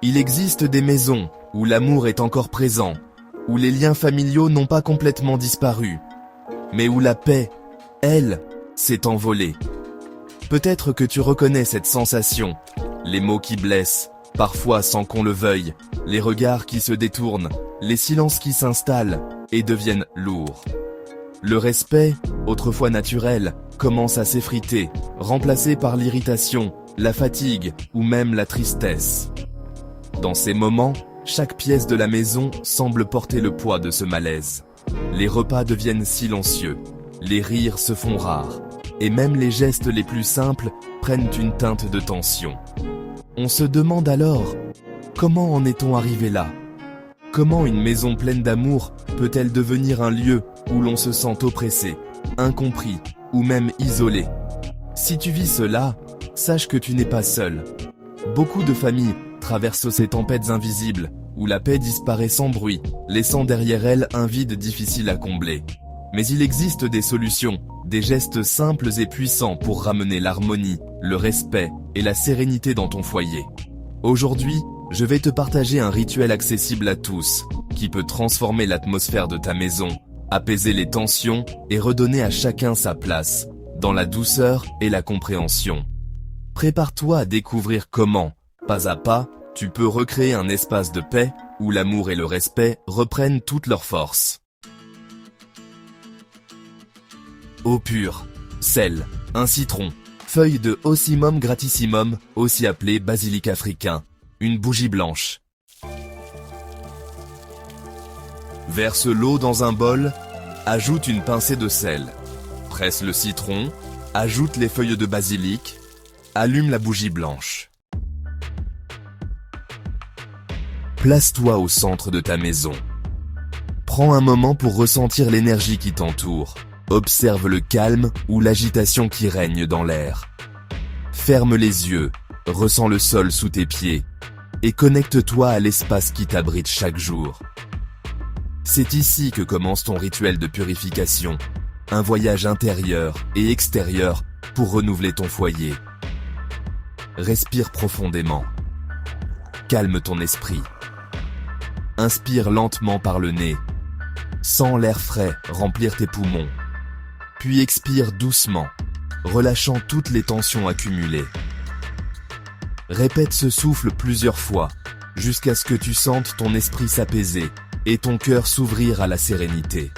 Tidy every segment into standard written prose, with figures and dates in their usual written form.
Il existe des maisons où l'amour est encore présent, où les liens familiaux n'ont pas complètement disparu, mais où la paix, elle, s'est envolée. Peut-être que tu reconnais cette sensation, les mots qui blessent, parfois sans qu'on le veuille, les regards qui se détournent, les silences qui s'installent et deviennent lourds. Le respect, autrefois naturel, commence à s'effriter, remplacé par l'irritation, la fatigue ou même la tristesse. Dans ces moments, chaque pièce de la maison semble porter le poids de ce malaise. Les repas deviennent silencieux, les rires se font rares, et même les gestes les plus simples prennent une teinte de tension. On se demande alors, comment en est-on arrivé là ? Comment une maison pleine d'amour peut-elle devenir un lieu où l'on se sent oppressé, incompris ou même isolé ? Si tu vis cela, sache que tu n'es pas seul. Beaucoup de familles traversent ces tempêtes invisibles, où la paix disparaît sans bruit, laissant derrière elle un vide difficile à combler. Mais il existe des solutions, des gestes simples et puissants pour ramener l'harmonie, le respect et la sérénité dans ton foyer. Aujourd'hui, je vais te partager un rituel accessible à tous, qui peut transformer l'atmosphère de ta maison, apaiser les tensions et redonner à chacun sa place, dans la douceur et la compréhension. Prépare-toi à découvrir comment, pas à pas, tu peux recréer un espace de paix où l'amour et le respect reprennent toute leur force. Eau pure, sel, un citron, feuille de Ocimum gratissimum, aussi appelé basilic africain, une bougie blanche. Verse l'eau dans un bol, ajoute une pincée de sel, presse le citron, ajoute les feuilles de basilic, allume la bougie blanche. Place-toi au centre de ta maison. Prends un moment pour ressentir l'énergie qui t'entoure. Observe le calme ou l'agitation qui règne dans l'air. Ferme les yeux, ressens le sol sous tes pieds et connecte-toi à l'espace qui t'abrite chaque jour. C'est ici que commence ton rituel de purification, un voyage intérieur et extérieur pour renouveler ton foyer. Respire profondément. Calme ton esprit. Inspire lentement par le nez. Sens l'air frais remplir tes poumons. Puis expire doucement, relâchant toutes les tensions accumulées. Répète ce souffle plusieurs fois, jusqu'à ce que tu sentes ton esprit s'apaiser et ton cœur s'ouvrir à la sérénité.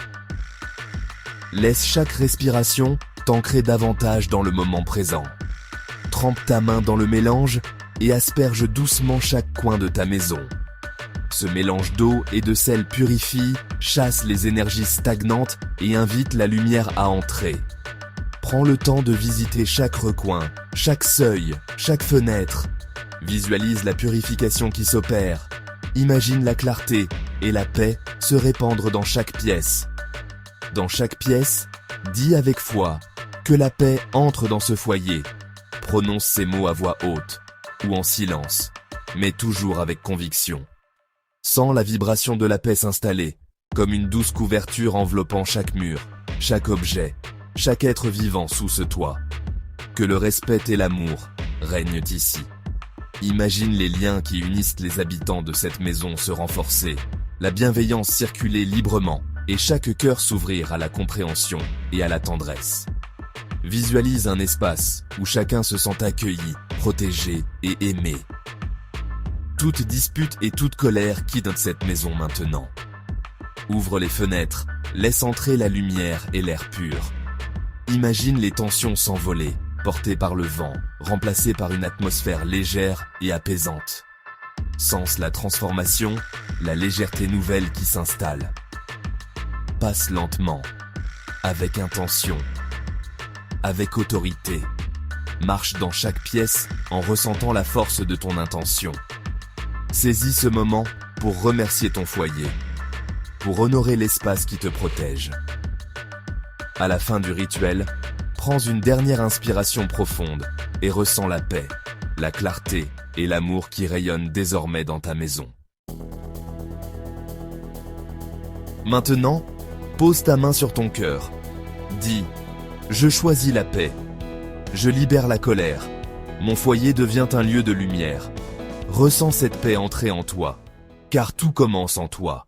Laisse chaque respiration t'ancrer davantage dans le moment présent. Trempe ta main dans le mélange et asperge doucement chaque coin de ta maison. Ce mélange d'eau et de sel purifie, chasse les énergies stagnantes et invite la lumière à entrer. Prends le temps de visiter chaque recoin, chaque seuil, chaque fenêtre. Visualise la purification qui s'opère. Imagine la clarté et la paix se répandre dans chaque pièce. Dans chaque pièce, dis avec foi que la paix entre dans ce foyer. Prononce ces mots à voix haute ou en silence, mais toujours avec conviction. Sens la vibration de la paix s'installer, comme une douce couverture enveloppant chaque mur, chaque objet, chaque être vivant sous ce toit. Que le respect et l'amour règnent ici. Imagine les liens qui unissent les habitants de cette maison se renforcer, la bienveillance circuler librement et chaque cœur s'ouvrir à la compréhension et à la tendresse. Visualise un espace où chacun se sent accueilli, protégé et aimé. Toute dispute et toute colère quittent cette maison maintenant. Ouvre les fenêtres, laisse entrer la lumière et l'air pur. Imagine les tensions s'envoler, portées par le vent, remplacées par une atmosphère légère et apaisante. Sens la transformation, la légèreté nouvelle qui s'installe. Passe lentement, avec intention, avec autorité. Marche dans chaque pièce en ressentant la force de ton intention. Saisis ce moment pour remercier ton foyer, pour honorer l'espace qui te protège. À la fin du rituel, prends une dernière inspiration profonde et ressens la paix, la clarté et l'amour qui rayonnent désormais dans ta maison. Maintenant, pose ta main sur ton cœur. Dis « Je choisis la paix. Je libère la colère. Mon foyer devient un lieu de lumière. » Ressens cette paix entrer en toi, car tout commence en toi.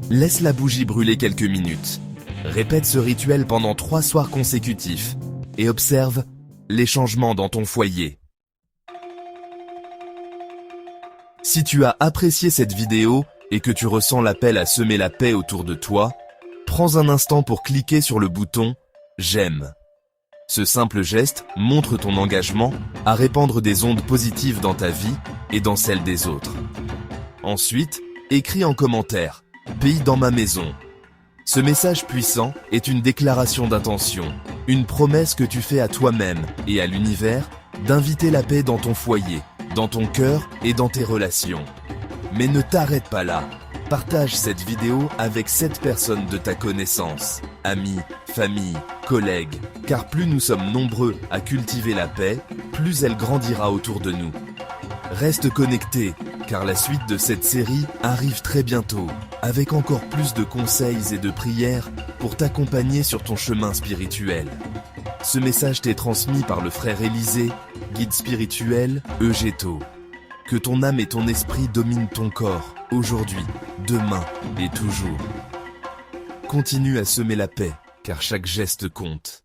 Laisse la bougie brûler quelques minutes. Répète ce rituel pendant 3 soirs consécutifs et observe les changements dans ton foyer. Si tu as apprécié cette vidéo et que tu ressens l'appel à semer la paix autour de toi, prends un instant pour cliquer sur le bouton « J'aime ». Ce simple geste montre ton engagement à répandre des ondes positives dans ta vie et dans celle des autres. Ensuite, écris en commentaire « Pays dans ma maison ». Ce message puissant est une déclaration d'intention, une promesse que tu fais à toi-même et à l'univers d'inviter la paix dans ton foyer, dans ton cœur et dans tes relations. Mais ne t'arrête pas là. Partage cette vidéo avec 7 personnes de ta connaissance, amis, famille, collègues, car plus nous sommes nombreux à cultiver la paix, plus elle grandira autour de nous. Reste connecté, car la suite de cette série arrive très bientôt, avec encore plus de conseils et de prières pour t'accompagner sur ton chemin spirituel. Ce message t'est transmis par le frère Élisée, guide spirituel Eugéto. Que ton âme et ton esprit dominent ton corps, aujourd'hui, demain et toujours. Continue à semer la paix, car chaque geste compte.